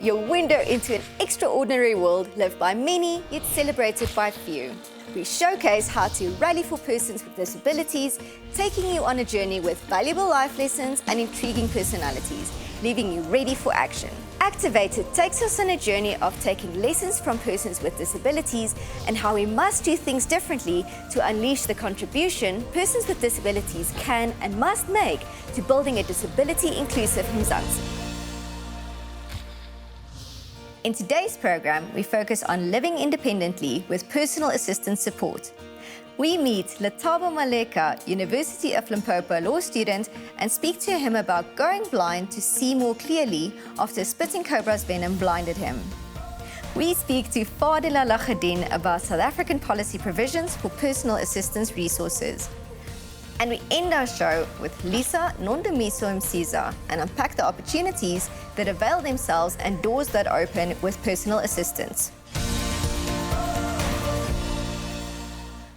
Your window into an extraordinary world lived by many, yet celebrated by few. We showcase how to rally for persons with disabilities, taking you on a journey with valuable life lessons and intriguing personalities, leaving you ready for action. Activated takes us on a journey of taking lessons from persons with disabilities and how we must do things differently to unleash the contribution persons with disabilities can and must make to building a disability-inclusive Mzansi. In today's program, we focus on living independently with personal assistance support. We meet Lethabo Maleka, University of Limpopo law student, and speak to him about going blind to see more clearly after a spitting cobra's venom blinded him. We speak to Fadila Lagadien about South African policy provisions for personal assistance resources. And we end our show with Lisa, Nondumiso and Msiza and unpack the opportunities that avail themselves and doors that open with personal assistance.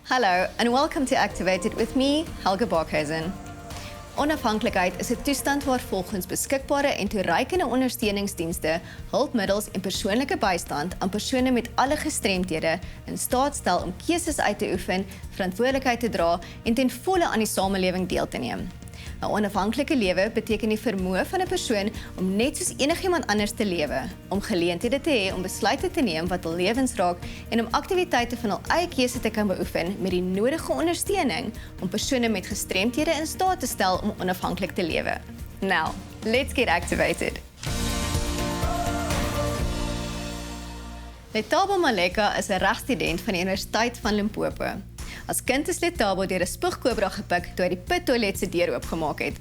Hallo and welcome to Activated with me, Helga Barkhuizen. Onafhanklikheid is 'n toestand waar volgens beskikbare en toereikende ondersteuningsdienste, hulpmiddels en persoonlike bystand aan persone met alle gestremdhede in staat stel om keuses uit te oefen, verantwoordelikheid te dra en ten volle aan die samelewing deel te neem. 'n Onafhanklike lewe beteken die vermoë van 'n persoon om net soos enigiemand anders te lewe, om geleenthede te hê om besluite te neem wat hul lewens raak en om aktiwiteite van hul eie keuse te kan beoefen met die nodige ondersteuning om persone met gestremdhede in staat te stel om onafhanklik te lewe. Now, let's get activated. Lethabo Maleka is 'n regstudent van die Universiteit van Limpopo. As kind is Lethabo deur 'n spoegkobra gepik toe hy die pittoilet se deur oopgemaak het.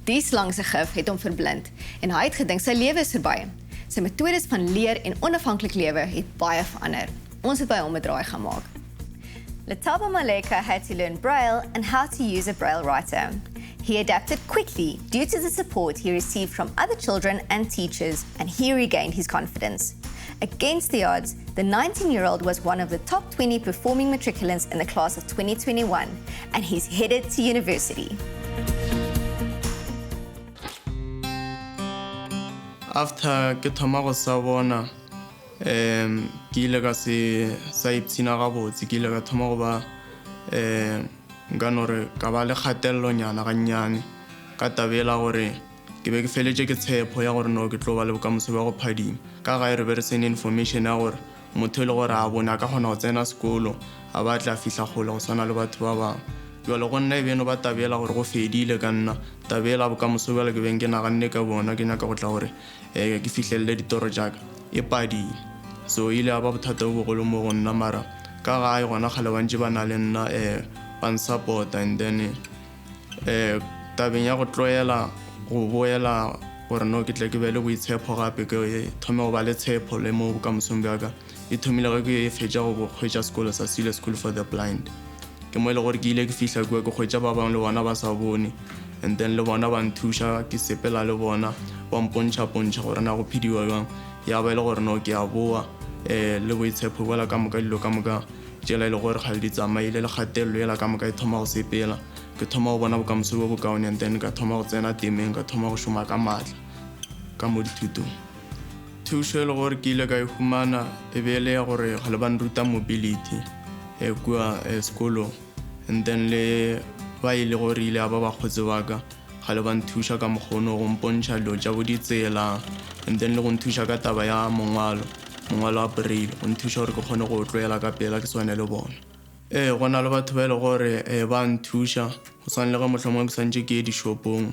Die slang se gif het hom verblind en hy het gedink sy lewe is verby. Sy metodes van leer en onafhanklik lewe het baie verander. Ons het by hom 'n draai gemaak. Lethabo Maleka had to learn Braille and how to use a Braille writer. He adapted quickly due to the support he received from other children and teachers, and he regained his confidence. Against the odds, the 19-year-old was one of the top 20 performing matriculants in the class of 2021, and he's headed to university. After ke thoma go sa bona ke ile ka se sa ipsina ga botse ke ile ka thoma go ba nga nore ka ba le kgatello nyana ga nnyane ka tabela gore ke be ke feletse ke tshepo ya gore no ke tlo ba le bokamoso ba go phadima ka ga re be re sene information ya gore motho le gore a bona ka gona go tsena sekolo a batla fihla gola go swana le batho ba bangwe jalo go nna e beno ba tabela gore go fedile ka nna tabela bokamoso ba le ke beng ke naganne ka bona ke nyaka go tla gore ke fihlelle ditoro jaka e Pedi so ile a ba bothata bo bogolo mo go nna mara ka ga e gona gale bantse ba na le nna ban support and then tabeng ya go tloela go boela gore no ke tle ke be le boitshepo gape ke thome go ba le tshepo le mo bokamosong bjaka e thomile ge ke fetša go kgwetša sekolo sa SASL School for the Blind ke mo ile gore ke ile ke fihla ke kgwetša ba bangwe le bona ba sa bone and then le bona ba nthuša ke sepela le bona ba mpontšha gore na go phediwa jang ya ba ile gore no ke a boa le boitshepo bola ka moka dilo ka moka jela ile gore ga le di tsamaile le kgatelelo ela ka moka e thoma go sepela ke thoma go bona bokamoso bo bokaone and then ka thoma go tsena temeng ka thoma go šoma ka matla ka mo dithutong thušo e le gore ke ile ka e humana e be le ya gore ga le ba nruta mobility kua sekolo and then le ba ile gore ile a ba bakgotse ba ka ga le ba nthuša ka mokgono go mpontšha dilo tša boditsela and then le go nthuša ka taba ya mongwalo wa Braille go nthuša gore ke kgone go tloela ka pela ke swane le bona go na le batho ba e le gore ba nthuša go swane le ga mohlomong ke santse ke ye dishopong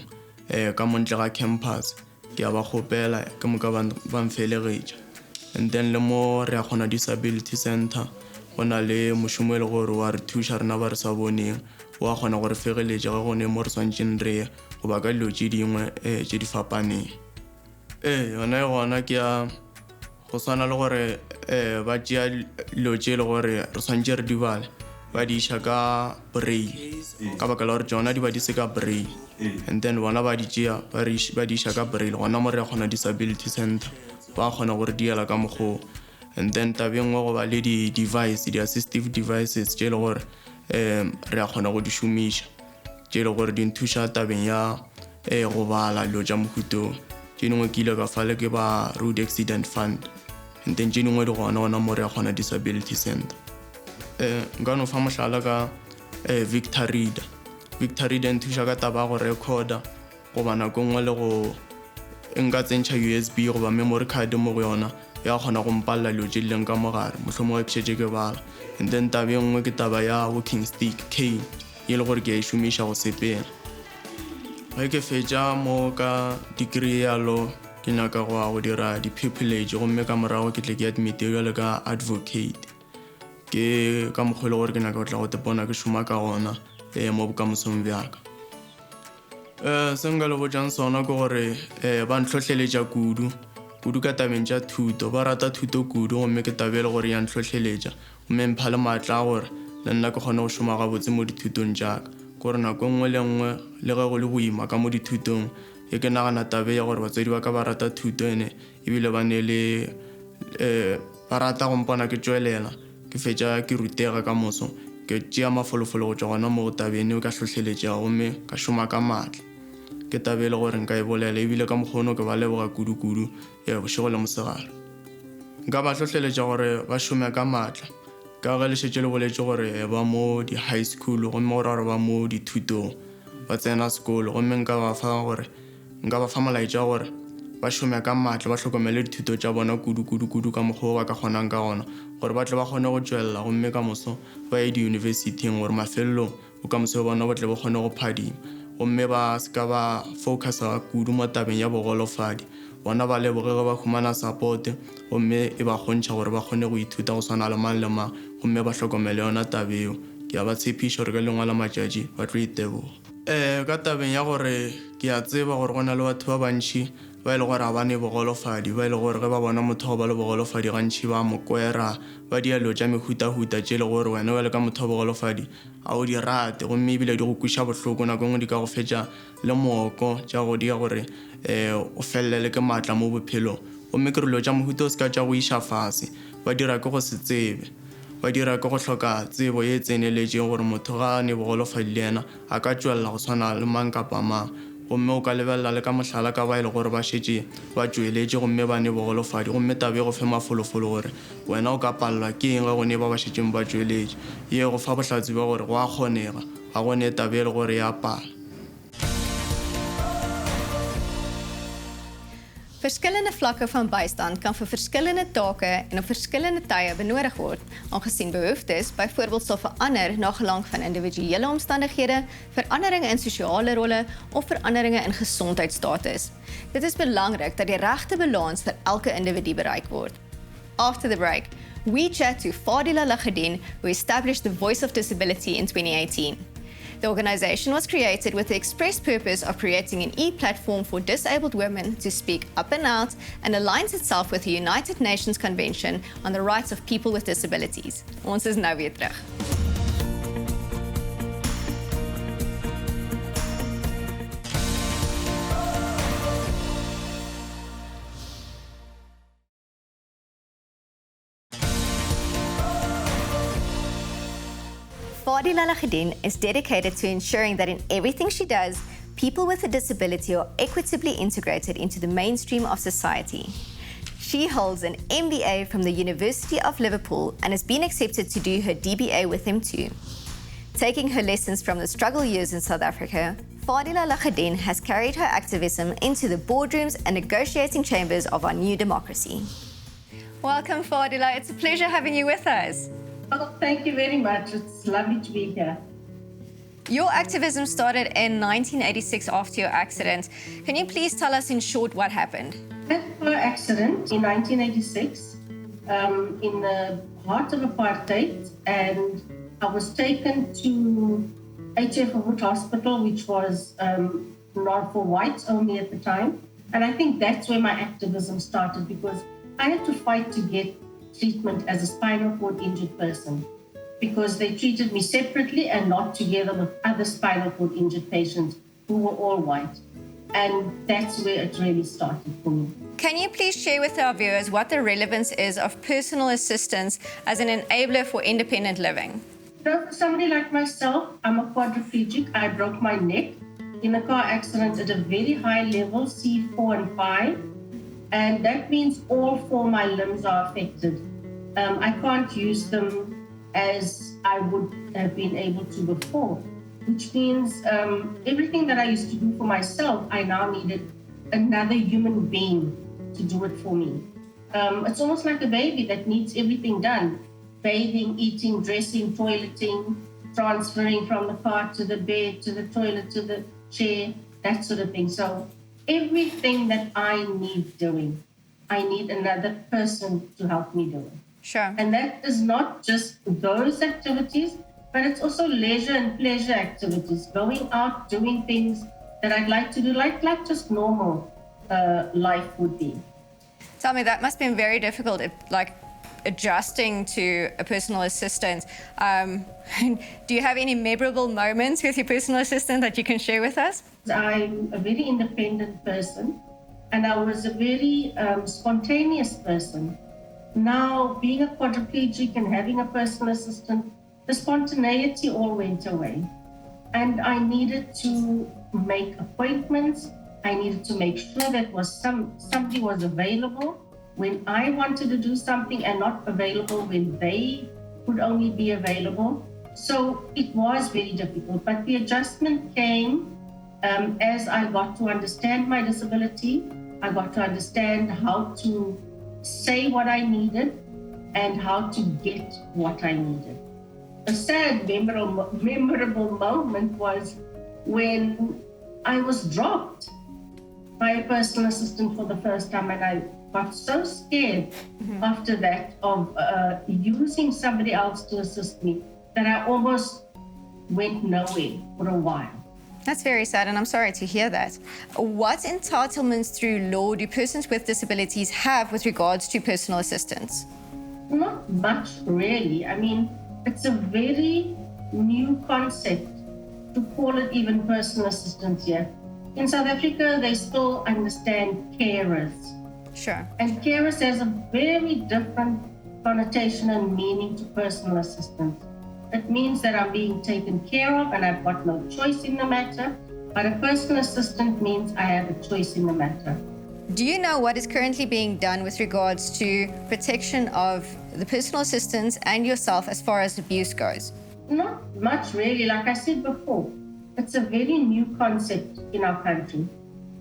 ka montle ga campus ke a ba kgopela ke moka ba mfelegetša and then le mo re a kgona disability center go na le mošomo e le gore wa re thuša rena ba re sa boneng wa kgona gore fegeletša ge gone mo re swantšeng re go ba ka dilo tše dingwe tše di fapaneng yona e gona ke ya go swana le gore ba tšea dilo tše e le gore re swantše re di bale ba di iša ka Braille ka baka la gore tšona di ba di se ka Braille and then bona ba di tšea ba di iša ka Braille gona mo re ya kgona disability center ba kgona gore di ela ka mokgwa and then tabeng go ba le di-device di-assistive devices tše e le gore re a kgona go di šomiša tše e le gore di nthuša tabeng ya go bala dilo tša mohutong tše dingwe ke ile ka fale ke ba road accident fund and then tše dingwe di gona more ya gona disability center. Nka no fa mohlala ka Victor Reader nthuša ka taba go recorda goba nako nngwe le go nka tsentšha USB goba memory card mo go yona ya kgona go mpalla dilo tše di leng ka mogare mohlomongwe ke šetše ke bala. And then taba e nngwe ke taba ya walking stick cane e le gore ke a e šomiša go sepela. Ge ke fetša mo ka degree ya law ke nyaka go dira di-pupillage gomme ka morago ke tle ke admite jalo ka advocate ke ka mokgwa le gore ke nyaka go tla go tepona ke šoma ka gona mo bokamosong bjaka. Se nka le botšang sona ke gore ba ntlhohleletša kudu ka tabeng tša thuto ba rata thuto kudu gomme ke tabe le gore ya ntlhohleletša gomme mpha le maatla a gore le nna ke kgone go šoma gabotse mo dithutong tšaka gore nako nngwe le nngwe le ge go le boima ka mo dithutong e ke nagana tabe ya gore batswadi ba ka ba rata thuto ene ebile ba ne le ba rata go mpona ke tšwelela ke fetša ke rutega ka moso ke tšea mafolofolo go tšwa gona mo go tabeng o ka hlohleletšago gomme ka šoma ka maatla ke tabe le gore nka e bolela ebile ka mokgono ke ba leboga kudu bošego le mosegare. Nka ba hlohleletša gore ba šome ka maatla ka ge le šetše le boletše gore ba mo di-high school gomme gore ba mo dithutong ba tsena sekolo gomme nka ba fa molaetša gore ba šome ka maatla ba hlokomele dithuto tša bona kudu ka mokgwa ba ka kgonang ka gona gore ba tle ba kgone go tšwelela gomme ka moso ba ye di-universityng gore mafelelong bokamoso ba bona bo tle bo kgone go phadima gomme ba seka ba focusa kudu mo tabeng ya bogolofadi bona ba lebogege ba humana support gomme e ba kgontšha gore ba kgone go ithuta go swana le mang gomme ba hlokomele yona tabeo ke a ba tshepiša gore ka lengwe la matšatši ba tlo iteboga. Ka tabeng ya gore ke a tseba gore go na le batho ba bantši ba e le gore a ba ne bogolofadi ba e le gore ge ba bona motho go ba le bogolofadi gantši ba mokwera ba dialo tša mehutahuta tše le gore wena ba le ka motho wa bogolofadi a o di rate gomme ebile di go kweša bohloko nako ngwe di ka go fetša le mooko tša go dia gore o felelele ke maatla mo bophelong gomme ke relo tša mohuta o se ka tša go iša fase ba dira ke go se tsebe ba dira ke go hloka tsebo ye tseneletšeng gore motho ga ne bogolofadi le yena a ka tšwelela go swana le mang kapa mang gomme o ka lebelela le ka mohlala ka ba e le gore ba šetše ba tšweletše gomme ba ne bogolofadi gomme tabe go fe mafolofolo gore wena o ka palelwa ke eng ge go ne ba šetšeng ba tšweletše ye go fa bohlatsi ba gore go a kgonega ga go ne tabe le gore ya pala. Verskillende vlakke van bystand kan vir verskillende take en op verskillende tye benodig word, aangesien behoeftes byvoorbeeld sal verander na gelang van individuele omstandighede, veranderinge in sosiale rolle of veranderinge in gesondheidsstatus. Dit is belangrik dat die regte balans vir elke individu bereik word. After the break, we chat to Fadila Lagadien, who established the Voice of Disability in 2018. The organization was created with the express purpose of creating an e-platform for disabled women to speak up and out and aligns itself with the United Nations Convention on the Rights of People with Disabilities. Ons is nou weer terug. Fadila Lagadien is dedicated to ensuring that in everything she does, people with a disability are equitably integrated into the mainstream of society. She holds an MBA from the University of Liverpool and has been accepted to do her DBA with him too. Taking her lessons from the struggle years in South Africa, Fadila Lagadien has carried her activism into the boardrooms and negotiating chambers of our new democracy. Welcome, Fadila. It's a pleasure having you with us. Oh, thank you very much. It's lovely to be here. Your activism started in 1986 after your accident. Can you please tell us in short what happened? I had a car accident in 1986 in the heart of apartheid, and I was taken to HF Hospital, which was not for whites only at the time. And I think that's where my activism started, because I had to fight to get treatment as a spinal cord injured person, because they treated me separately and not together with other spinal cord injured patients who were all white. And that's where it really started for me. Can you please share with our viewers what the relevance is of personal assistance as an enabler for independent living? So for somebody like myself, I'm a quadriplegic. I broke my neck in a car accident at a very high level, C4 and 5, and that means all 4 of my limbs are affected. I can't use them as I would have been able to before, which means everything that I used to do for myself, I now needed another human being to do it for me. It's almost like a baby that needs everything done: bathing, eating, dressing, toileting, transferring from the car to the bed, to the toilet, to the chair, that sort of thing. So everything that I need doing, I need another person to help me do it. Sure. And that is not just those activities, but it's also leisure and pleasure activities, going out, doing things that I'd like to do, like just normal life would be. Tell me, that must have been very difficult, like adjusting to a personal assistant. Do you have any memorable moments with your personal assistant that you can share with us? I'm a very independent person, and I was a very spontaneous person. Now, being a quadriplegic and having a personal assistant, the spontaneity all went away. And I needed to make appointments. I needed to make sure that somebody was available when I wanted to do something and not available when they would only be available. So it was very difficult, but the adjustment came as I got to understand my disability. I got to understand how to say what I needed and how to get what I needed. A sad, memorable moment was when I was dropped by a personal assistant for the first time, and I got so scared after that of using somebody else to assist me that I almost went nowhere for a while. That's very sad, and I'm sorry to hear that. What entitlements through law do persons with disabilities have with regards to personal assistance? Not much, really. I mean, it's a very new concept to call it even personal assistance here. In South Africa, they still understand carers. Sure. And carers has a very different connotation and meaning to personal assistance. It means that I'm being taken care of and I've got no choice in the matter. But a personal assistant means I have a choice in the matter. Do you know what is currently being done with regards to protection of the personal assistants and yourself as far as abuse goes? Not much, really. Like I said before, it's a very new concept in our country.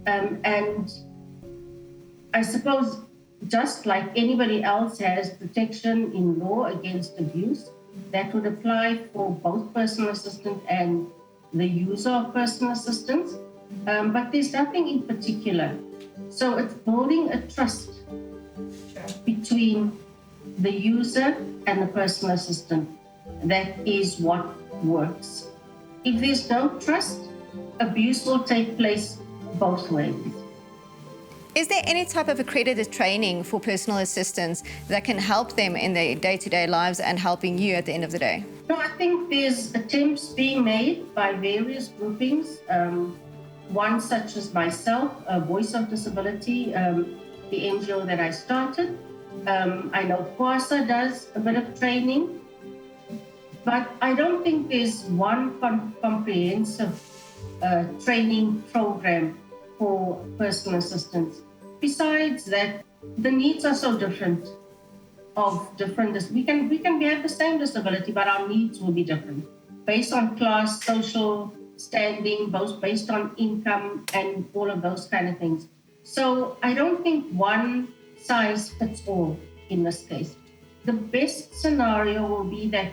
And I suppose just like anybody else has protection in law against abuse, that would apply for both personal assistant and the user of personal assistance. But there's nothing in particular. So it's building a trust between the user and the personal assistant. That is what works. If there's no trust, abuse will take place both ways. Is there any type of accredited training for personal assistants that can help them in their day-to-day lives and helping you at the end of the day? No, I think there's attempts being made by various groupings. One such as myself, Voice of Disability, the NGO that I started. I know POASA does a bit of training, but I don't think there's one comprehensive training program for personal assistance. Besides that, the needs are so different. We can have the same disability, but our needs will be different based on class, social standing, both based on income and all of those kind of things. So I don't think one size fits all in this case. The best scenario will be that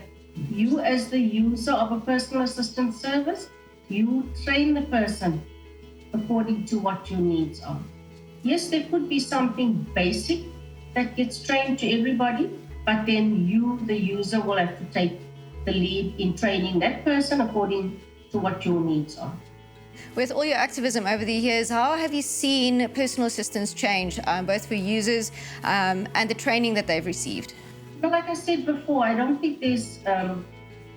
you, as the user of a personal assistance service, you train the person according to what your needs are. Yes, there could be something basic that gets trained to everybody, but then you, the user, will have to take the lead in training that person according to what your needs are. With all your activism over the years, how have you seen personal assistance change, both for users and the training that they've received? Well, like I said before, I don't think there's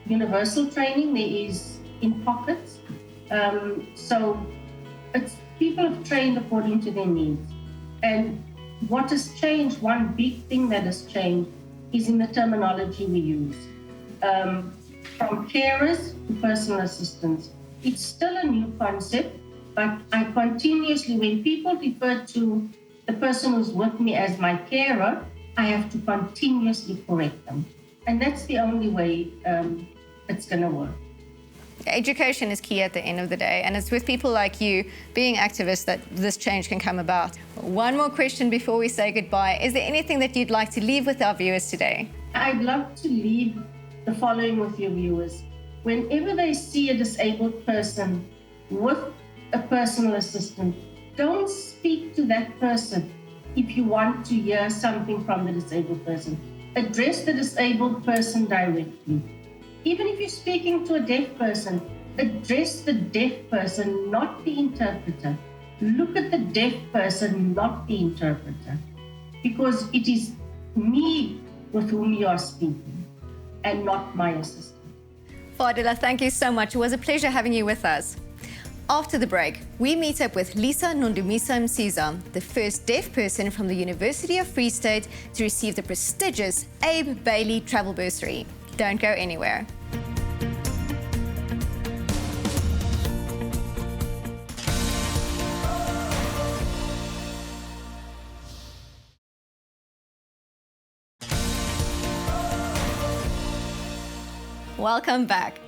universal training. There is in pockets. So people have trained according to their needs. And what has changed, one big thing that has changed, is in the terminology we use. From carers to personal assistants. It's still a new concept, But I continuously, when people refer to the person who's with me as my carer, I have to continuously correct them. And that's the only way it's going to work. Education is key at the end of the day, and it's with people like you being activists that this change can come about. One more question before we say goodbye. Is there anything that you'd like to leave with our viewers today? I'd love to leave the following with your viewers. Whenever they see a disabled person with a personal assistant, don't speak to that person if you want to hear something from the disabled person. Address the disabled person directly. Even if you're speaking to a deaf person, address the deaf person, not the interpreter. Look at the deaf person, not the interpreter. Because it is me with whom you are speaking and not my assistant. Fadila, thank you so much. It was a pleasure having you with us. After the break, we meet up with Lisa Nondumiso Msiza, the first deaf person from the University of Free State to receive the prestigious Abe Bailey Travel Bursary. Don't go anywhere. Welcome back.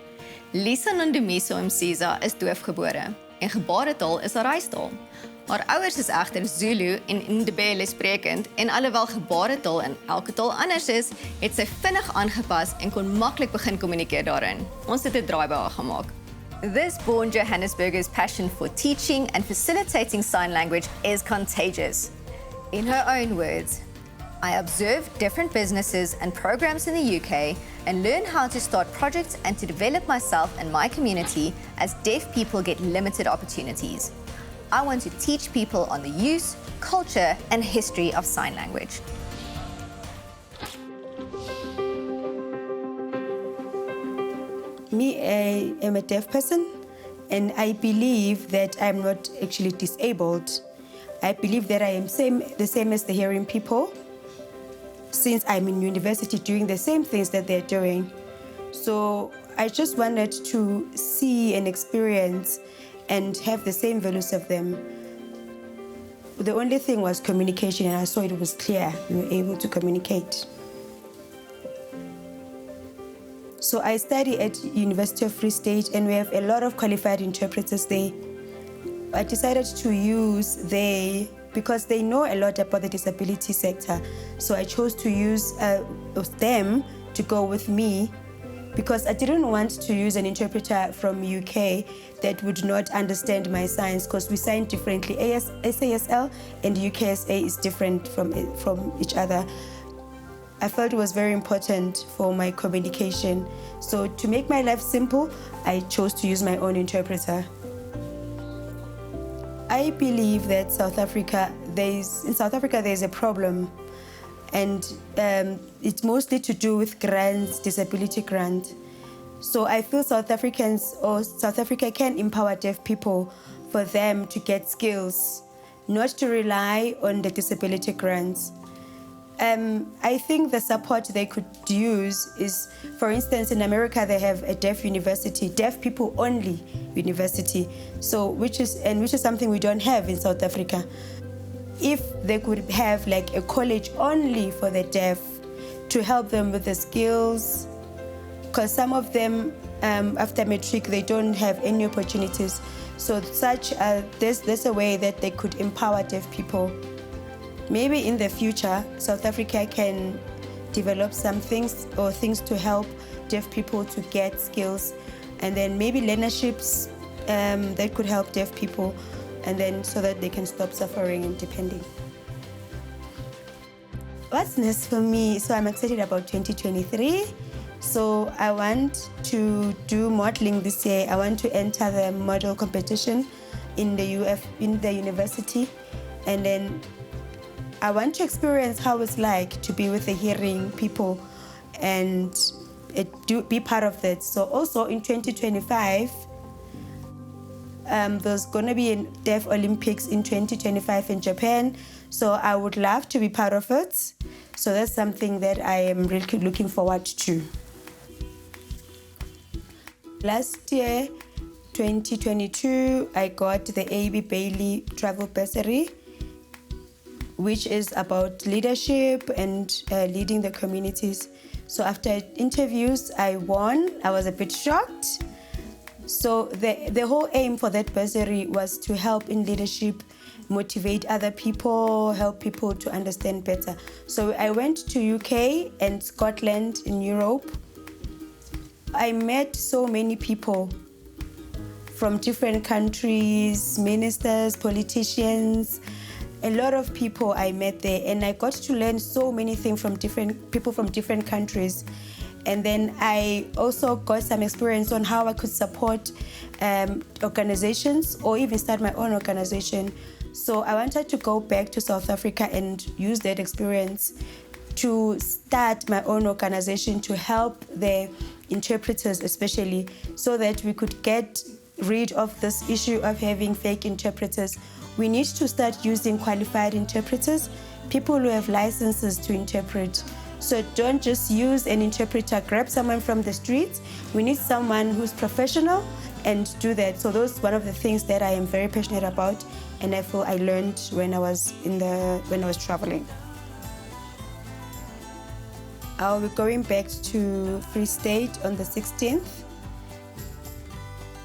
Lisa Nondumiso Msiza is doofgebore en gebaretaal is haar huistaal. Haar ouers is egter Zulu en Ndebele sprekend en alhoewel gebaretaal in elke taal anders is, het sy vinnig aangepas en kon maklik begin kommunikeer daarin. Ons het 'n draai by haar gemaak. This born Johannesburger's passion for teaching and facilitating sign language is contagious. In her own words, I observe different businesses and programs in the UK and learn how to start projects and to develop myself and my community as deaf people get limited opportunities. I want to teach people on the use, culture, and history of sign language. Me, I am a deaf person, and I believe that I'm not actually disabled. I believe that I am the same as the hearing people, since I'm in university doing the same things that they're doing. So I just wanted to see and experience and have the same values of them. The only thing was communication, and I saw it was clear. We were able to communicate. So I study at University of Free State, and we have a lot of qualified interpreters there. I decided to use they because they know a lot about the disability sector. So I chose to use them to go with me, because I didn't want to use an interpreter from UK that would not understand my signs, because we sign differently. SASL and UKSA is different from each other. I felt it was very important for my communication. So to make my life simple, I chose to use my own interpreter. I believe that in South Africa there's a problem, and it's mostly to do with grants, disability grants. So I feel South Africa can empower deaf people for them to get skills, not to rely on the disability grants. I think the support they could use is, for instance, in America they have a deaf university, deaf people only university. So which is something we don't have in South Africa. If they could have like a college only for the deaf to help them with the skills, because some of them after matric they don't have any opportunities. So there's a way that they could empower deaf people. Maybe in the future, South Africa can develop some things or things to help deaf people to get skills, and then maybe learnerships that could help deaf people, and then so that they can stop suffering and depending. What's next for me? So I'm excited about 2023. So I want to do modeling this year. I want to enter the model competition in the university, and then I want to experience how it's like to be with the hearing people and be part of that. So also in 2025, there's going to be a Deaf Olympics in 2025 in Japan. So I would love to be part of it. So that's something that I am really looking forward to. Last year, 2022, I got the A.B. Bailey Travel Bursary, which is about leadership and leading the communities. So after interviews, I won. I was a bit shocked. So the whole aim for that bursary was to help in leadership, motivate other people, help people to understand better. So I went to UK and Scotland in Europe. I met so many people from different countries, ministers, politicians, a lot of people I met there, and I got to learn so many things from different people from different countries. And then I also got some experience on how I could support organizations or even start my own organization. So I wanted to go back to South Africa and use that experience to start my own organization to help the interpreters especially, so that we could get rid of this issue of having fake interpreters. We need to start using qualified interpreters, people who have licenses to interpret. So don't just use an interpreter, grab someone from the streets. We need someone who's professional and do that. So those one of the things that I am very passionate about, and I feel I learned when I was traveling. I'll be going back to Free State on the 16th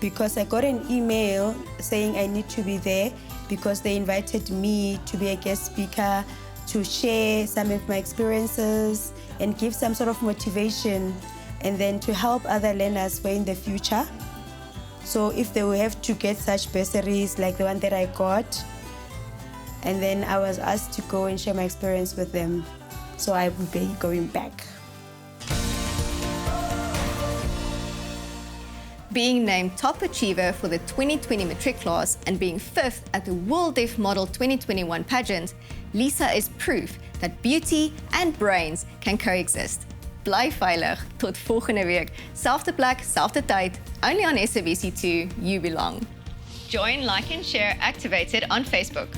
because I got an email saying I need to be there because they invited me to be a guest speaker, to share some of my experiences and give some sort of motivation, and then to help other learners for in the future. So if they will have to get such bursaries like the one that I got, and then I was asked to go and share my experience with them. So I will be going back. Being named Top Achiever for the 2020 matric class and being 5th at the World Deaf Model 2021 pageant, Lisa is proof that beauty and brains can coexist. Bly veilig tot volgende week. Selfde plek, selfde tyd, only on SABC2, you belong. Join, like and share Activated on Facebook.